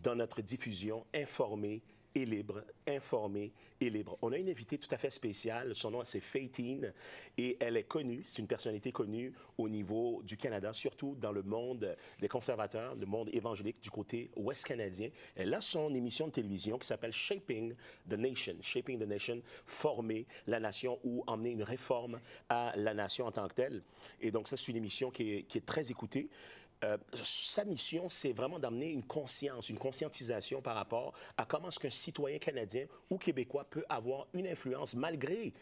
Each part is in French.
dans notre diffusion informée et libre, informée et libre. On a une invitée tout à fait spéciale. Son nom, c'est Faitine, et elle est connue, c'est une personnalité connue au niveau du Canada, surtout dans le monde des conservateurs, le monde évangélique du côté ouest canadien. Elle a son émission de télévision qui s'appelle Shaping the Nation, former la nation ou emmener une réforme à la nation en tant que telle. Et donc, ça, c'est une émission qui est très écoutée. Sa mission, c'est vraiment d'amener une conscience, une conscientisation par rapport à comment est-ce qu'un citoyen canadien ou québécois peut avoir une influence malgré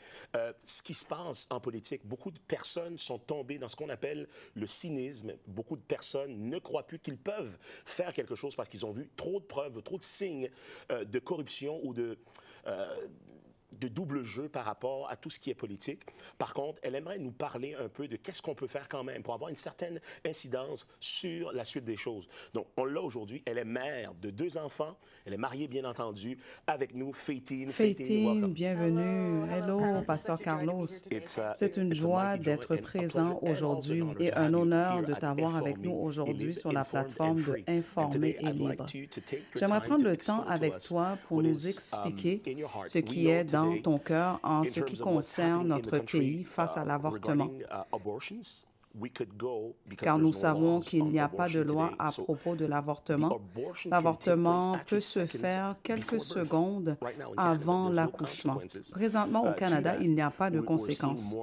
ce qui se passe en politique. Beaucoup de personnes sont tombées dans ce qu'on appelle le cynisme. Beaucoup de personnes ne croient plus qu'ils peuvent faire quelque chose parce qu'ils ont vu trop de preuves, trop de signes de corruption ou de double jeu par rapport à tout ce qui est politique. Par contre, elle aimerait nous parler un peu de qu'est-ce qu'on peut faire quand même pour avoir une certaine incidence sur la suite des choses. Donc, on l'a aujourd'hui. Elle est mère de 2 enfants. Elle est mariée, bien entendu. Avec nous, Faitine. Faitine, bienvenue. Hello, Pasteur Carlos. C'est une joie d'être présent aujourd'hui et un honneur de t'avoir avec nous aujourd'hui sur la plateforme de Informer et Libre. J'aimerais prendre le temps avec toi pour nous expliquer ce qui est dans ton cœur en ce qui concerne notre pays face à l'avortement. Car nous savons qu'il n'y a pas de loi à propos de l'avortement. L'avortement peut se faire quelques secondes avant l'accouchement. Présentement, au Canada, il n'y a pas de conséquences.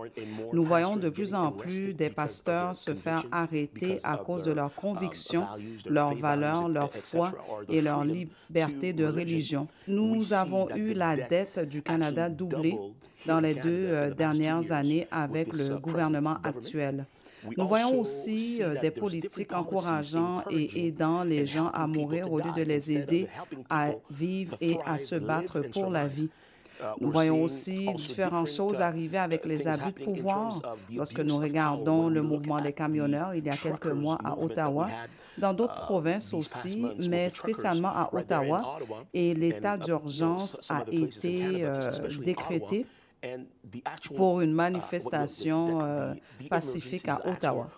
Nous voyons de plus en plus des pasteurs se faire arrêter à cause de leurs convictions, leurs valeurs, leur foi et leur liberté de religion. Nous avons eu la dette du Canada doublée dans les 2 dernières années avec le gouvernement actuel. Nous voyons aussi des politiques encourageant et aidant les gens à mourir au lieu de les aider à vivre et à se battre pour la vie. Nous voyons aussi différentes choses arriver avec les abus de pouvoir. Lorsque nous regardons le mouvement des camionneurs il y a quelques mois à Ottawa, dans d'autres provinces aussi, mais spécialement à Ottawa, et l'état d'urgence a été décrété pour une manifestation pacifique à Ottawa.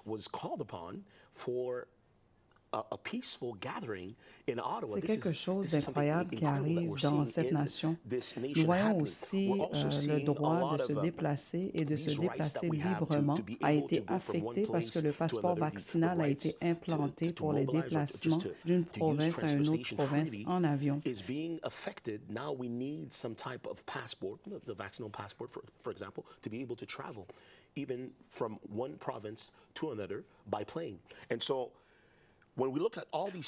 C'est quelque chose d'incroyable qui arrive dans cette nation. Nous voyons aussi le droit de se déplacer et de se déplacer librement a été affecté parce que le passeport vaccinal a été implanté pour les déplacements d'une province à une autre province en avion. Even from one province to another by plane. And so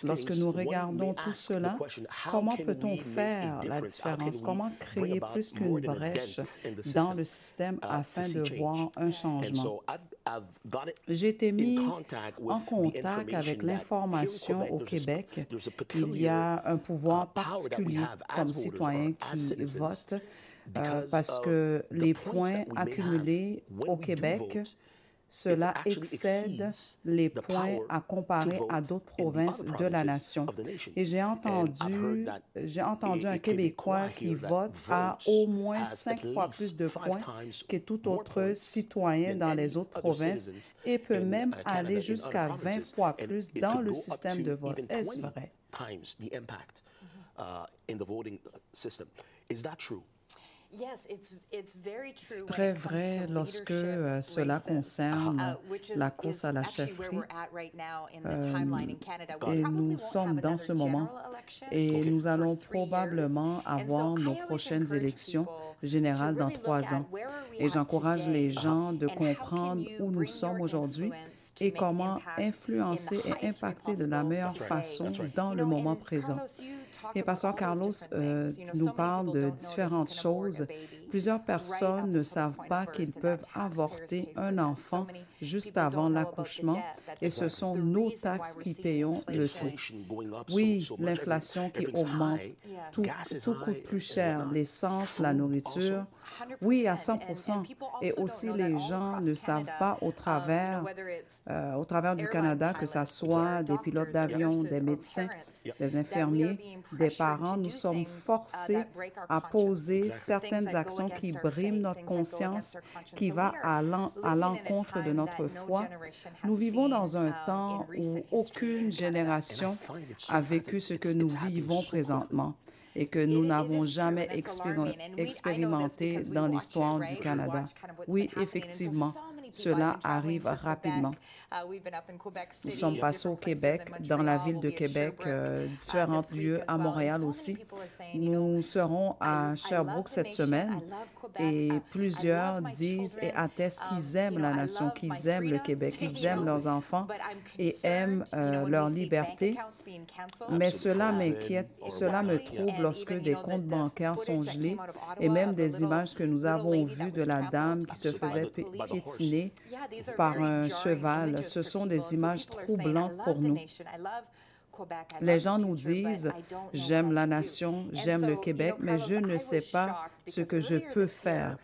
lorsque nous regardons tout cela, comment peut-on faire la différence? Comment créer plus qu'une brèche dans le système afin de voir un changement? J'ai été mis en contact avec l'information au Québec. Il y a un pouvoir particulier comme citoyen qui vote parce que les points accumulés au Québec, cela excède les points à comparer à d'autres provinces de la nation. Et j'ai entendu un Québécois qui vote à au moins 5 fois plus de points que tout autre citoyen dans les autres provinces et peut même aller jusqu'à 20 fois plus dans le système de vote. Est-ce vrai? C'est très vrai lorsque cela concerne la course à la chefferie. Et nous sommes dans ce moment et nous allons probablement avoir nos prochaines élections générales dans 3 ans. Et j'encourage les gens de comprendre où nous sommes aujourd'hui et comment influencer et impacter de la meilleure façon dans le moment présent. Et Pasteur Carlos, tu nous parles de différentes choses. Plusieurs personnes ne savent pas qu'ils peuvent avorter un enfant juste avant l'accouchement et ce sont nos taxes qui payons le tout. Oui, l'inflation qui augmente, tout coûte plus cher, l'essence, la nourriture. Oui, à 100%. Et aussi, les gens ne savent pas au travers du Canada, que ce soit des pilotes d'avion, des médecins, des infirmiers, des parents, nous sommes forcés à poser certaines actions législation qui brime notre conscience, qui va à l'encontre de notre foi. Nous vivons dans un temps où aucune génération a vécu ce que nous vivons présentement et que nous n'avons jamais expérimenté dans l'histoire du Canada. Oui, effectivement, cela arrive rapidement. Nous sommes passés au Québec, dans la ville de Québec, différents lieux, à Montréal aussi. Nous serons à Sherbrooke cette semaine et plusieurs disent et attestent qu'ils aiment la nation, qu'ils aiment le Québec, qu'ils aiment leurs enfants et aiment leur liberté. Mais cela m'inquiète, cela me trouble lorsque des comptes bancaires sont gelés et même des images que nous avons vues de la dame qui se faisait piétiner par un cheval. Ce sont des images troublantes pour nous. Les gens nous disent, j'aime la nation, j'aime le Québec, mais je ne sais pas ce que je peux faire.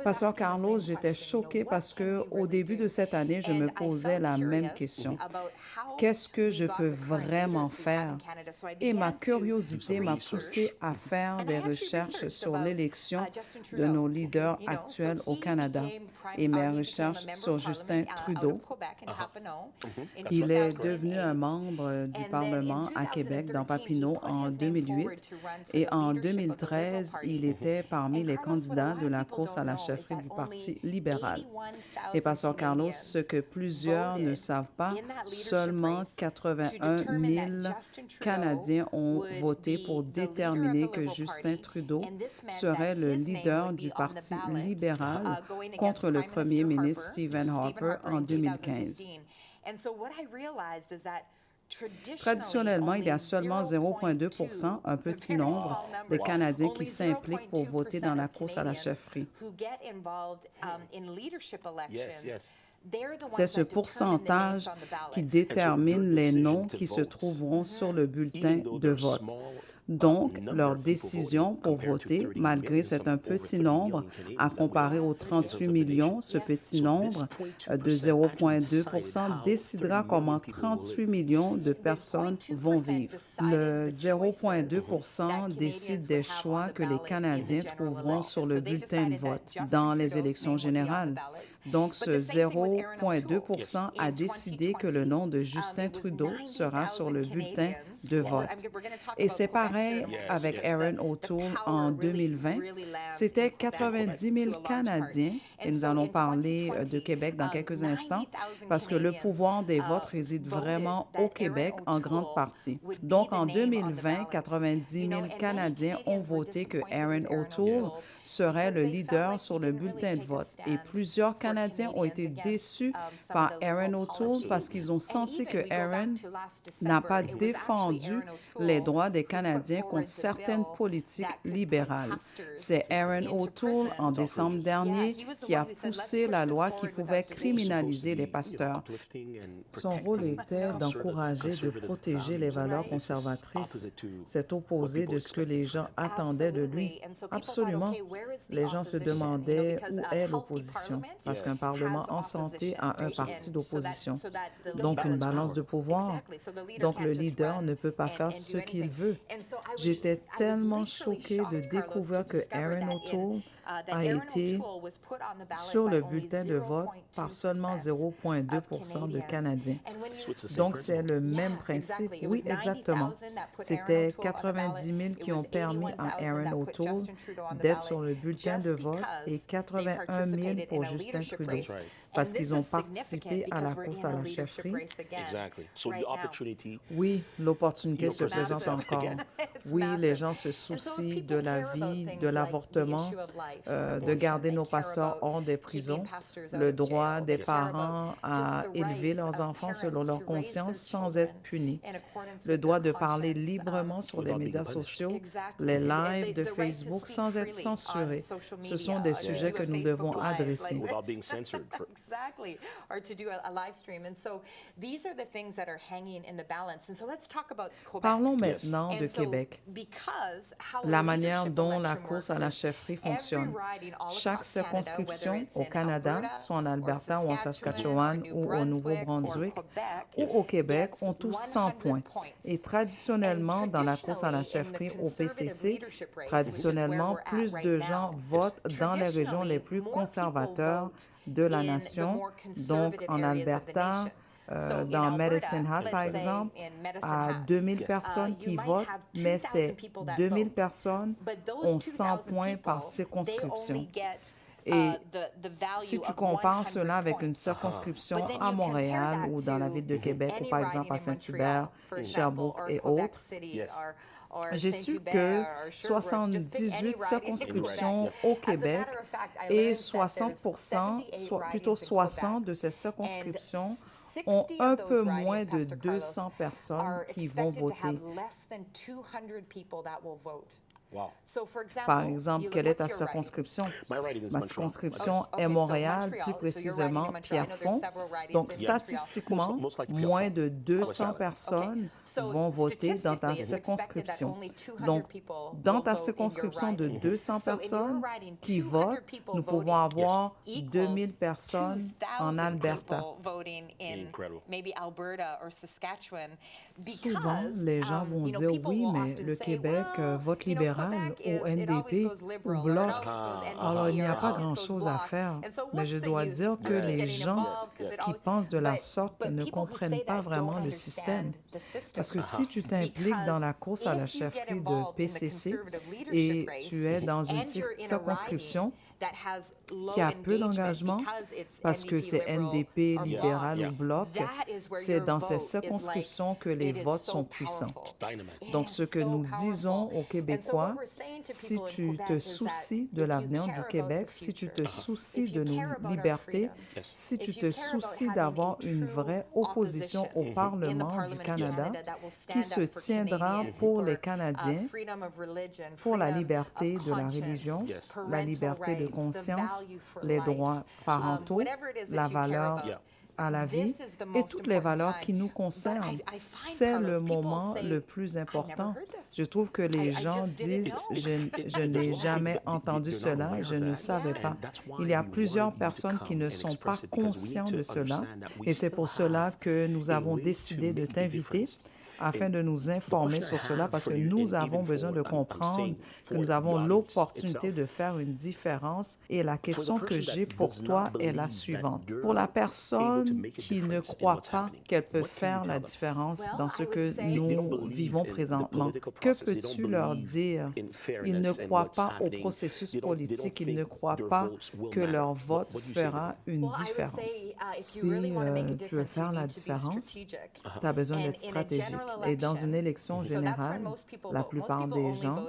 Pasteur Carlos, j'étais choquée parce qu'au début de cette année, je me posais la même question. Qu'est-ce que je peux vraiment faire? Et ma curiosité m'a poussée à faire des recherches sur l'élection de nos leaders actuels au Canada et mes recherches sur Justin Trudeau. Il est devenu un membre du Parlement à Québec, dans Papineau, en 2008 et en 2013, il était parmi les candidats de la course à la chefferie du Parti libéral. Et Pasteur Carlos, ce que plusieurs ne savent pas, seulement 81 000 Canadiens ont voté pour déterminer que Justin Trudeau serait le leader du Parti libéral contre le premier ministre Stephen Harper en 2015. Traditionnellement, il y a seulement 0,2 %, un petit nombre, de Canadiens qui s'impliquent pour voter dans la course à la chefferie. C'est ce pourcentage qui détermine les noms qui se trouveront sur le bulletin de vote. Donc, leur décision pour voter, malgré cet un petit nombre, à comparer aux 38 millions, ce petit nombre de 0,2 % décidera comment 38 millions de personnes vont vivre. Le 0,2 % décide des choix que les Canadiens trouveront sur le bulletin de vote dans les élections générales. Donc, ce 0,2 % a décidé que le nom de Justin Trudeau sera sur le bulletin de vote. Et c'est pareil avec Erin O'Toole en 2020. C'était 90 000 Canadiens, et nous allons parler de Québec dans quelques instants, parce que le pouvoir des votes réside vraiment au Québec en grande partie. Donc, en 2020, 90 000 Canadiens ont voté que Erin O'Toole serait le leader sur le bulletin de vote. Et plusieurs Canadiens ont été déçus par Erin O'Toole parce qu'ils ont senti que Erin n'a pas défendu les droits des Canadiens contre certaines politiques libérales. C'est Erin O'Toole, en décembre dernier, qui a poussé la loi qui pouvait criminaliser les pasteurs. Son rôle était d'encourager, de protéger les valeurs conservatrices. C'est opposé de ce que les gens attendaient de lui. Absolument. Les gens se demandaient où est l'opposition, parce qu'un Parlement en santé a un parti d'opposition, donc une balance de pouvoir. Donc le leader ne peut pas faire ce qu'il veut. J'étais tellement choquée de découvrir que Erin O'Toole a été sur le bulletin de vote par seulement 0,2 % de Canadiens. Donc, c'est le même principe. Oui, exactement. C'était 90 000 qui ont permis à Erin O'Toole d'être sur le bulletin de vote et 81 000 pour Justin Trudeau, parce qu'ils ont participé à la course à la chefferie. Oui, l'opportunité se présente encore. Oui, les gens se soucient de la vie, de l'avortement, de garder nos pasteurs hors des prisons, le droit des parents à élever leurs enfants selon leur conscience sans être punis, le droit de parler librement sur les médias sociaux, les lives de Facebook sans être censurés. Ce sont des sujets que nous devons adresser. Parlons maintenant de Québec. La manière dont la course à la chefferie fonctionne. Chaque circonscription au Canada, soit en Alberta ou en Saskatchewan ou au Nouveau-Brunswick ou au Québec, ont tous 100 points. Et traditionnellement, dans la course à la chefferie au PCC, traditionnellement, plus de gens votent dans les régions les plus conservateurs de la nation. Donc, en Alberta, dans Medicine Hat, par exemple, à 2000 personnes qui votent, mais ces 2000 personnes ont 100 points par circonscription. Et si tu compares cela avec une circonscription à Montréal ou dans la ville de Québec ou par exemple à Saint-Hubert, Sherbrooke et autres, j'ai su que 78 circonscriptions au Québec et 60%, plutôt 60 de ces circonscriptions ont un peu moins de 200 personnes qui vont voter. Wow. Par exemple, quelle est ta circonscription? Ma circonscription est Montréal, plus précisément Pierrefonds. Donc, statistiquement, moins de 200 personnes vont voter dans ta circonscription. Donc, dans ta circonscription de 200 personnes qui votent, nous pouvons avoir 2000 personnes en Alberta. Souvent, les gens vont dire, oui, mais le Québec vote libéral au NDP, au Bloc. Alors, il n'y a pas grand-chose à faire. Mais je dois dire que les gens qui pensent de la sorte ne comprennent pas vraiment le système. Parce que si tu t'impliques dans la course à la chefferie de PCC et tu es dans une circonscription qui a peu d'engagement parce que c'est NDP, libéral ou Bloc, c'est dans ces circonscriptions que les votes sont puissants. Donc, ce que nous disons aux Québécois, si tu te soucies de l'avenir du Québec, si tu te soucies de nos libertés, si tu te soucies d'avoir une vraie opposition au Parlement du Canada qui se tiendra pour les Canadiens, pour la liberté de la religion, la liberté de conscience, les droits parentaux, la valeur à la vie et toutes les valeurs qui nous concernent. C'est le moment le plus important. Je trouve que les gens disent « je n'ai jamais entendu cela, je ne savais pas ». Il y a plusieurs personnes qui ne sont pas conscients de cela et c'est pour cela que nous avons décidé de t'inviter afin de nous informer sur cela parce que nous avons besoin de comprendre que nous avons l'opportunité de faire une différence. Et la question que j'ai pour toi est la suivante. Pour la personne qui ne croit pas qu'elle peut faire la différence dans ce que nous vivons présentement, que peux-tu leur dire? Ils ne croient pas au processus politique, ils ne croient pas que leur vote fera une différence. Si tu veux faire la différence, tu as besoin d'être stratégique. Et dans une élection générale, la plupart des gens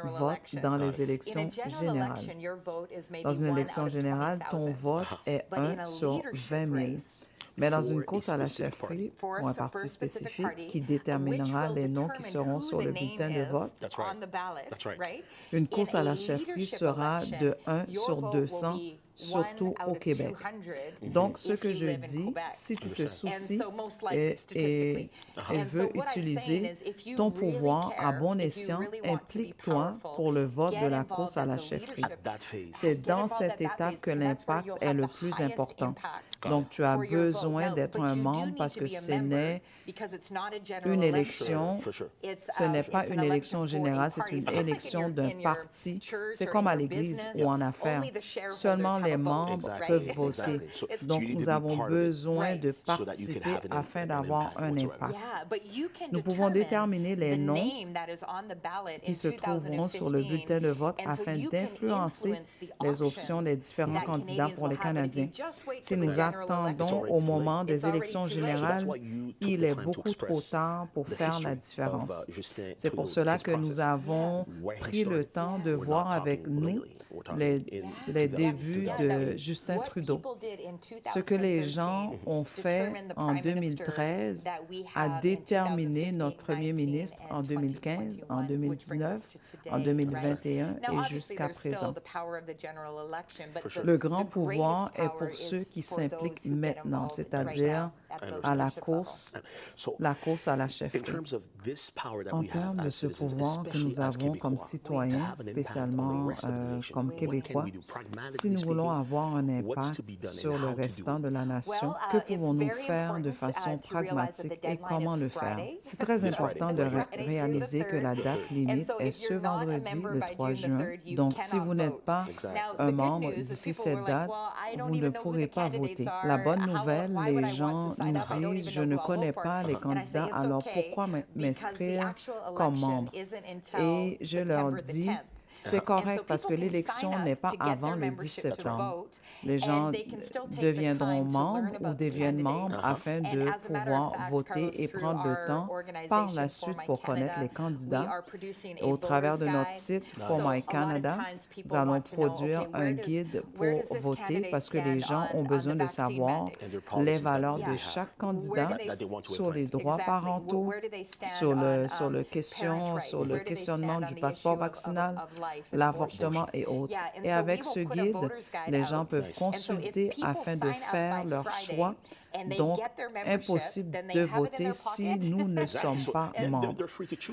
votent dans les élections générales. Dans une élection générale, ton vote est 1 sur 20 000. Mais dans une course à la chefferie ou un parti spécifique qui déterminera les noms qui seront sur le bulletin de vote, une course à la chefferie sera de 1 sur 200, surtout au Québec. Donc, ce que je dis, si tu te soucies et veux utiliser ton pouvoir à bon escient, implique-toi pour le vote de la course à la chefferie. C'est dans cette étape que l'impact est le plus important. Donc, tu as besoin d'être un membre parce que ce n'est une élection, ce n'est pas une élection générale, c'est une élection d'un parti. C'est comme à l'Église ou en affaires. Seulement les membres peuvent voter. Donc, nous avons besoin de participer afin d'avoir un impact. Nous pouvons déterminer les noms qui se trouveront sur le bulletin de vote afin d'influencer les options des différents candidats pour les Canadiens. Si nous attendons au moment des élections générales, il est beaucoup trop tard pour faire la différence. C'est pour cela que nous avons pris le temps de voir avec nous les débuts de Justin Trudeau. Ce que les gens ont fait en 2013 a déterminé notre premier ministre en 2015, en 2019, en 2021 et jusqu'à présent. Le grand pouvoir est pour ceux qui s'impliquent maintenant, c'est-à-dire à la course à la chefferie. En termes de ce pouvoir que nous avons comme citoyens, spécialement comme Québécois, si nous voulons avoir un impact sur le restant de la nation, que pouvons-nous faire de façon pragmatique et comment le faire? C'est très important de réaliser que la date limite est ce vendredi, le 3 juin. Donc, si vous n'êtes pas un membre d'ici cette date, vous ne pourrez pas voter. La bonne nouvelle, les gens nous disent « Je ne connais pas les candidats, alors pourquoi m'inscrire comme membre? » Et je leur dis c'est correct parce que l'élection n'est pas avant le 10 septembre. Les gens deviendront membres ou deviennent membres afin de pouvoir voter et prendre le temps par la suite pour connaître les candidats. Au travers de notre site For My Canada, nous allons produire un guide pour voter parce que les gens ont besoin de savoir les valeurs de chaque candidat sur les droits parentaux, sur le questionnement du passeport vaccinal, l'avortement et autres. Et avec ce guide, les gens peuvent consulter afin de faire leur choix. Donc, impossible de voter si nous ne sommes pas membres.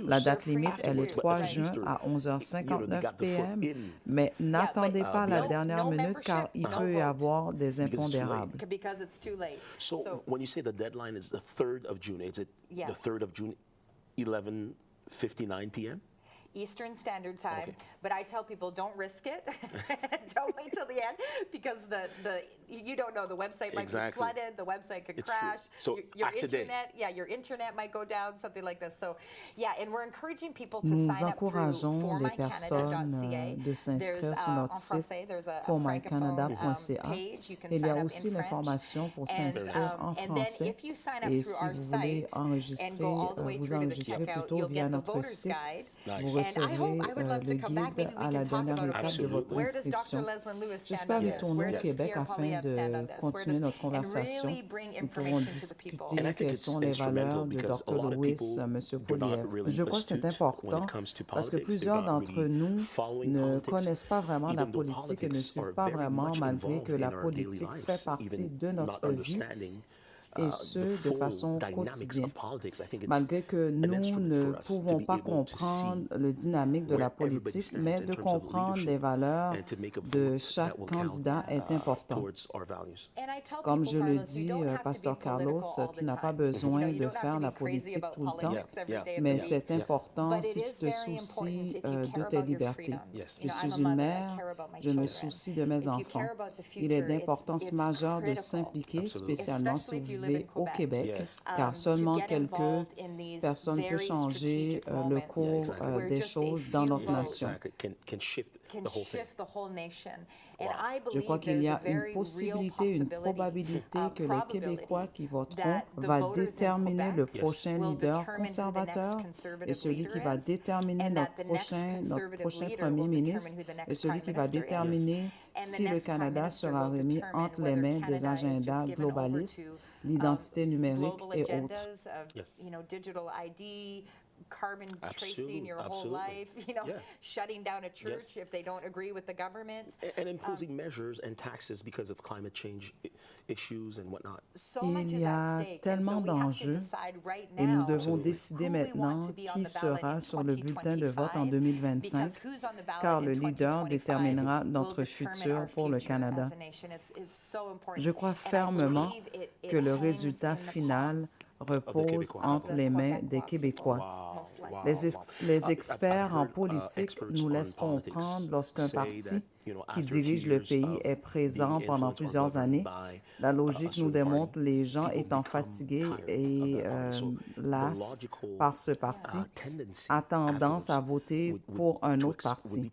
La date limite est le 3 juin à 11h59 p.m., mais n'attendez pas la dernière minute car il peut y avoir des impondérables. So, when you say the deadline is the 3rd of June, is it the 3rd of June, 11:59 p.m.? Eastern Standard Time, but I tell people don't risk it. Don't wait till the end because you don't know, the website might be flooded, the website could crash. So your internet, your internet might go down, something like this. So, and we're encouraging people to sign up through formycanada.ca. De s'inscrire sur notre site formycanada.ca. Il y a aussi l'information pour s'inscrire en français. Et si vous voulez vous enregistrer plutôt via notre site, vous recevrez le guide à la dernière étape de votre inscription. J'espère retourner au Québec afin de continuer notre conversation. Nous pourrons discuter quelles sont les valeurs de Dr. Lewis, M. Poilievre. Je crois que c'est important parce que plusieurs d'entre nous ne connaissent pas vraiment la politique et ne suivent pas vraiment malgré que la politique fait partie de notre vie. Et ce, de façon quotidienne. Malgré que nous ne pouvons pas comprendre le dynamique de la politique, mais de comprendre les valeurs de chaque candidat est important. Comme je le dis, Pasteur Carlos, tu n'as pas besoin de faire la politique tout le temps, mais c'est important si tu te soucies de tes libertés. Je suis une mère, je me soucie de mes enfants. Il est d'importance majeure de s'impliquer, spécialement si vous vivez au Québec, car seulement quelques personnes peuvent changer le cours des choses dans notre nation. Je crois qu'il y a une possibilité, une probabilité que les Québécois qui voteront va déterminer le prochain leader conservateur et celui qui va déterminer notre prochain premier ministre et celui qui va déterminer si le Canada sera remis entre les mains des agendas globalistes, l'identité numérique et autres. Carbon tracing your whole life, shutting down a church if they don't agree with the government. And imposing measures and taxes because of climate change issues and whatnot. Il y a tellement d'enjeux et nous devons décider maintenant qui sera sur le bulletin de vote en 2025, car le leader déterminera notre futur pour le Canada. Je crois fermement que le résultat final repose entre les mains des Québécois. Les experts en politique nous laissent comprendre lorsqu'un parti qui dirige le pays est présent pendant plusieurs années. La logique nous démontre les gens étant fatigués et las par ce parti a tendance à voter pour un autre parti.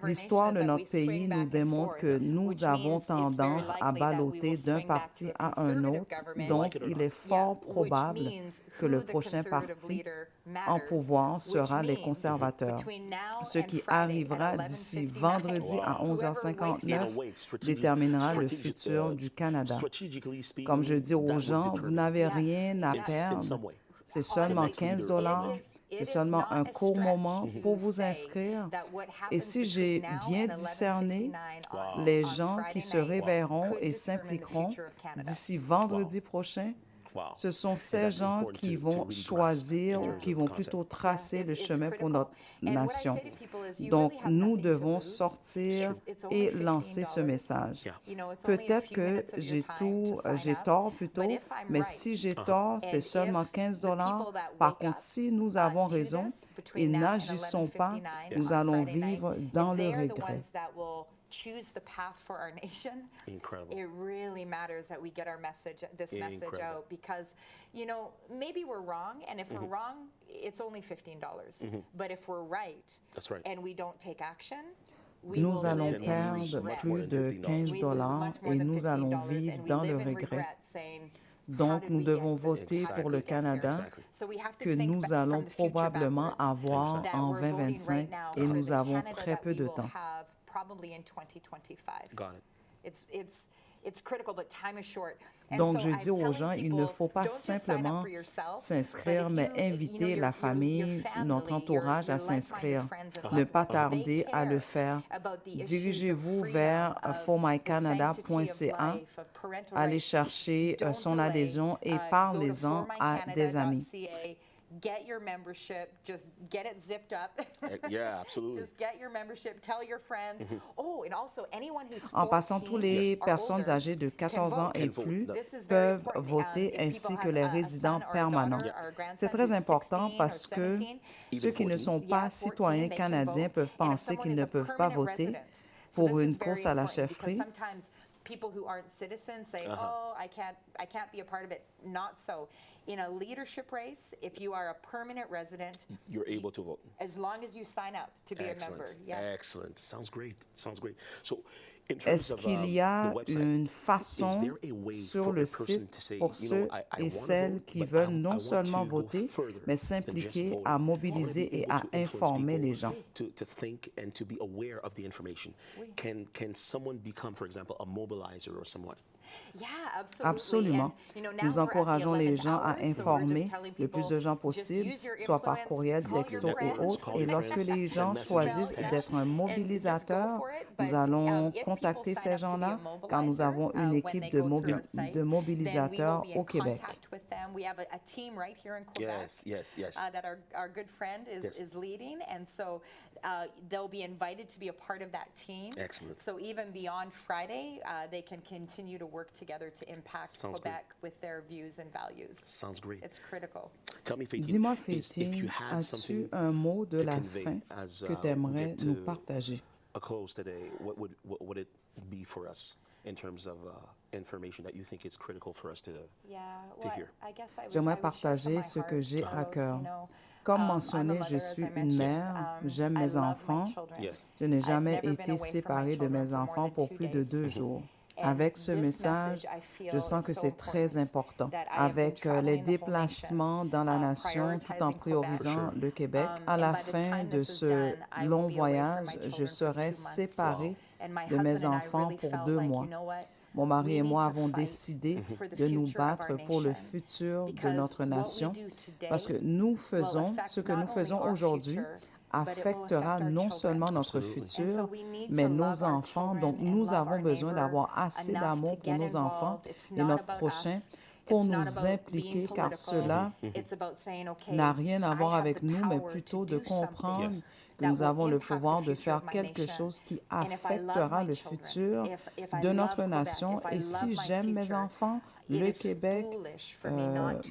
L'histoire de notre pays nous démontre que nous avons tendance à balloter d'un parti à un autre, donc il est fort probable que le prochain parti en pouvoir sera les conservateurs. Ce qui arrivera d'ici vendredi à 11h59 déterminera le futur du Canada. Comme je dis aux gens, vous n'avez rien à perdre. C'est seulement 15 $. C'est seulement un court moment pour vous inscrire. Et si j'ai bien discerné, les gens qui se réveilleront et s'impliqueront d'ici vendredi prochain, ce sont ces gens qui vont choisir ou qui vont plutôt tracer le chemin pour notre nation. Donc, nous devons sortir et lancer ce message. Peut-être que j'ai tort plutôt, mais si j'ai tort, c'est seulement 15 $. Par contre, si nous avons raison et n'agissons pas, nous allons vivre dans le regret. Choose the path for our nation. Incredible. It really matters that we get this message out, because, maybe we're wrong, and if we're wrong, it's only $15. But if we're right, That's right. and we don't take action, nous allons perdre plus de 15 $ et nous allons vivre dans le regret. Donc, nous devons voter pour le Canada que nous allons probablement avoir en 2025 et nous avons très peu de temps. Probably in 2025. Got it. It's critical, but time is short. Donc, je dis aux gens, il ne faut pas simplement s'inscrire, mais inviter la famille, notre entourage à s'inscrire. Ne pas tarder à le faire. Dirigez-vous vers formycanada.ca, allez chercher son adhésion et parlez-en à des amis. Get your membership, just get it zipped up. Yeah, absolutely. Just get your membership, tell your friends. Oh, and also anyone who's 14 En passant, toutes les personnes âgées de 14 ans et plus peuvent voter, ainsi que les résidents permanents. C'est très important parce que ceux qui ne sont pas citoyens canadiens peuvent penser qu'ils ne peuvent pas voter pour une course à la chefferie. People who aren't citizens say, "Oh, I can't be a part of it." Not so. In a leadership race, if you are a permanent resident, you're able to vote as long as you sign up to be a member. Yes. Excellent. Sounds great. So, est-ce qu'il y a une façon sur le site pour ceux et celles qui veulent non seulement voter, mais s'impliquer à mobiliser et à informer les gens? Can someone become, for example, a mobilizer or someone? Absolument. Nous encourageons les gens à informer le plus de gens possible, soit par courriel, texto et autres. Et lorsque les gens choisissent d'être un mobilisateur, nous allons contacter ces gens-là, car nous avons une équipe de mobilisateurs au Québec. They'll be invited to be a part of that team. Excellent. So even beyond Friday, they can continue to work together to impact Quebec with their views and values. Sounds great. It's critical. Dis-moi, Fétine, as-tu un mot de la fin que tu aimerais nous partager? A close today, what would it be for us in terms of information that you think is critical for us to hear? J'aimerais partager ce que j'ai à cœur. Comme mentionné, je suis une mère, j'aime mes enfants. Je n'ai jamais été séparée de mes enfants pour plus de 2 jours. Avec ce message, je sens que c'est très important. Avec les déplacements dans la nation, tout en priorisant le Québec, à la fin de ce long voyage, je serai séparée de mes enfants pour 2 mois. Mon mari et moi avons décidé de nous battre pour le futur de notre nation parce que ce que nous faisons aujourd'hui affectera non seulement notre futur, mais nos enfants. Donc, nous avons besoin d'avoir assez d'amour pour nos enfants et notre prochain pour nous impliquer, car cela n'a rien à voir avec nous, mais plutôt de comprendre que nous avons le pouvoir de faire quelque chose qui affectera le futur de notre nation. Et si j'aime mes enfants, le Québec,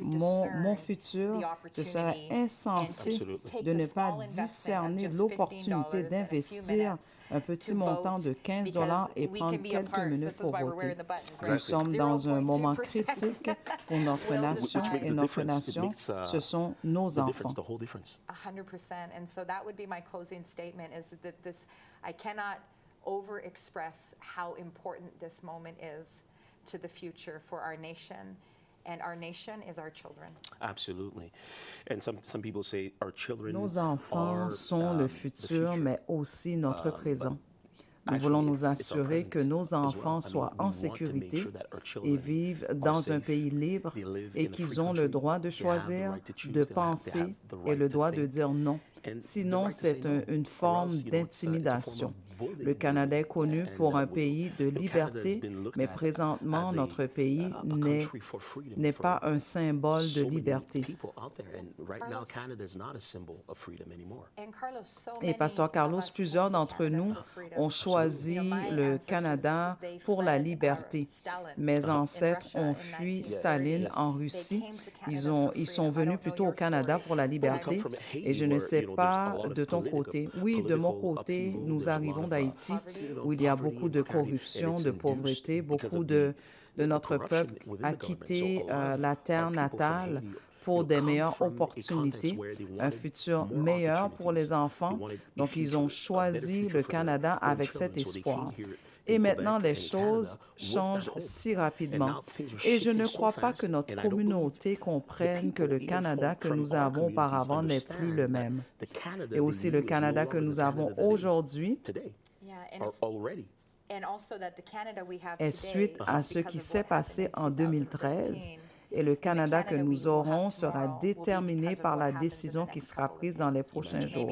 mon futur, ce serait insensé de ne pas discerner l'opportunité d'investir un petit montant de 15 $ et prendre quelques minutes pour voter. Nous sommes dans un moment critique pour notre nation et notre nation, ce sont nos enfants. 100%. And so that would be my closing statement is that I cannot overexpress how important this moment is to the future for our nation. And our nation is our children. Absolutely. And some people say our children Nos enfants sont le futur, mais aussi notre présent. Nous voulons nous assurer que nos enfants soient en sécurité et vivent dans un pays libre et qu'ils ont le droit de choisir, de penser et le droit de dire non. Sinon, c'est une forme d'intimidation. Le Canada est connu pour un pays de liberté, mais présentement, notre pays n'est pas un symbole de liberté. Et Pasteur Carlos, plusieurs d'entre nous ont choisi le Canada pour la liberté. Mes ancêtres ont fui Staline en Russie. Ils sont venus plutôt au Canada pour la liberté. Et je ne sais pas de ton côté. Oui, de mon côté, nous arrivons d'Haïti, où il y a beaucoup de corruption, de pauvreté, beaucoup de notre peuple a quitté la terre natale pour des meilleures opportunités, un futur meilleur pour les enfants. Donc, ils ont choisi le Canada avec cet espoir. Et maintenant, les choses changent si rapidement. Et je ne crois pas que notre communauté comprenne que le Canada que nous avons auparavant n'est plus le même. Et aussi le Canada que nous avons aujourd'hui est suite à ce qui s'est passé en 2013. Et le Canada que nous aurons sera déterminé par la décision qui sera prise dans les prochains jours.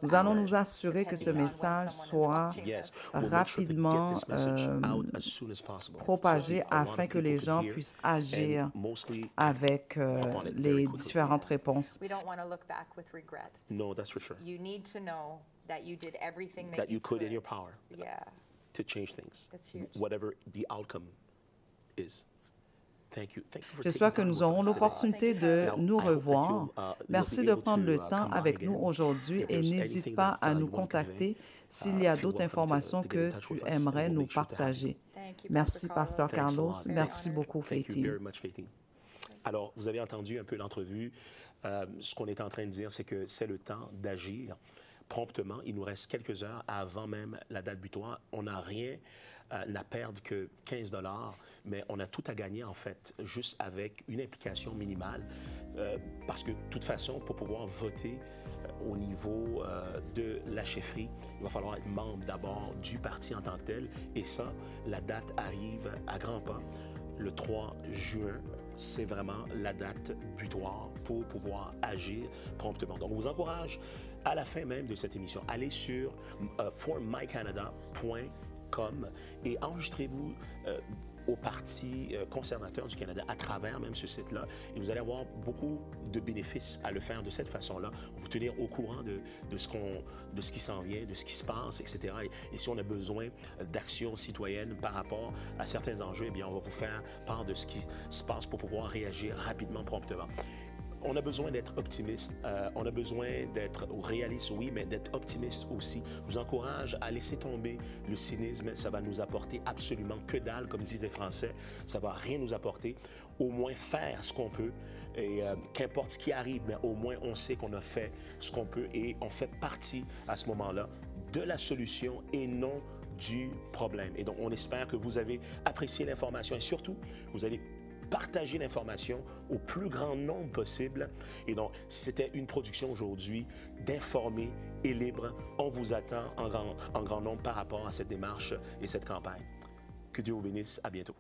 Nous allons nous assurer que ce message soit rapidement propagé afin que les gens puissent agir avec les différentes réponses. No, that's for sure. You need to know that you did everything that you could in your power to change things, whatever the outcome is. J'espère que nous aurons l'opportunité de nous revoir. Merci de prendre le temps avec nous aujourd'hui et n'hésite pas à nous contacter s'il y a d'autres informations que tu aimerais nous partager. Merci, Pasteur Carlos. Merci beaucoup, Faitine. Alors, vous avez entendu un peu l'entrevue. Ce qu'on est en train de dire, c'est que c'est le temps d'agir promptement. Il nous reste quelques heures avant même la date butoir. On n'a rien à perdre que 15 $, mais on a tout à gagner, en fait, juste avec une implication minimale. Parce que, de toute façon, pour pouvoir voter au niveau de la chefferie, il va falloir être membre d'abord du parti en tant que tel. Et ça, la date arrive à grands pas. Le 3 juin, c'est vraiment la date butoir pour pouvoir agir promptement. Donc, on vous encourage, à la fin même de cette émission, allez sur formycanada.com et enregistrez-vous au Parti conservateur du Canada à travers même ce site-là. Et vous allez avoir beaucoup de bénéfices à le faire de cette façon-là, vous tenir au courant de ce qui s'en vient, de ce qui se passe, etc. Et si on a besoin d'action citoyenne par rapport à certains enjeux, eh bien, on va vous faire part de ce qui se passe pour pouvoir réagir rapidement, promptement. On a besoin d'être optimiste, on a besoin d'être réaliste, oui, mais d'être optimiste aussi. Je vous encourage à laisser tomber le cynisme, ça va nous apporter absolument que dalle, comme disent les Français, ça va rien nous apporter. Au moins faire ce qu'on peut, et qu'importe ce qui arrive, mais au moins on sait qu'on a fait ce qu'on peut et on fait partie à ce moment-là de la solution et non du problème. Et donc, on espère que vous avez apprécié l'information et surtout, vous allez partager l'information au plus grand nombre possible. Et donc, c'était une production aujourd'hui d'Informer et Libre. On vous attend en grand nombre par rapport à cette démarche et cette campagne. Que Dieu vous bénisse. À bientôt.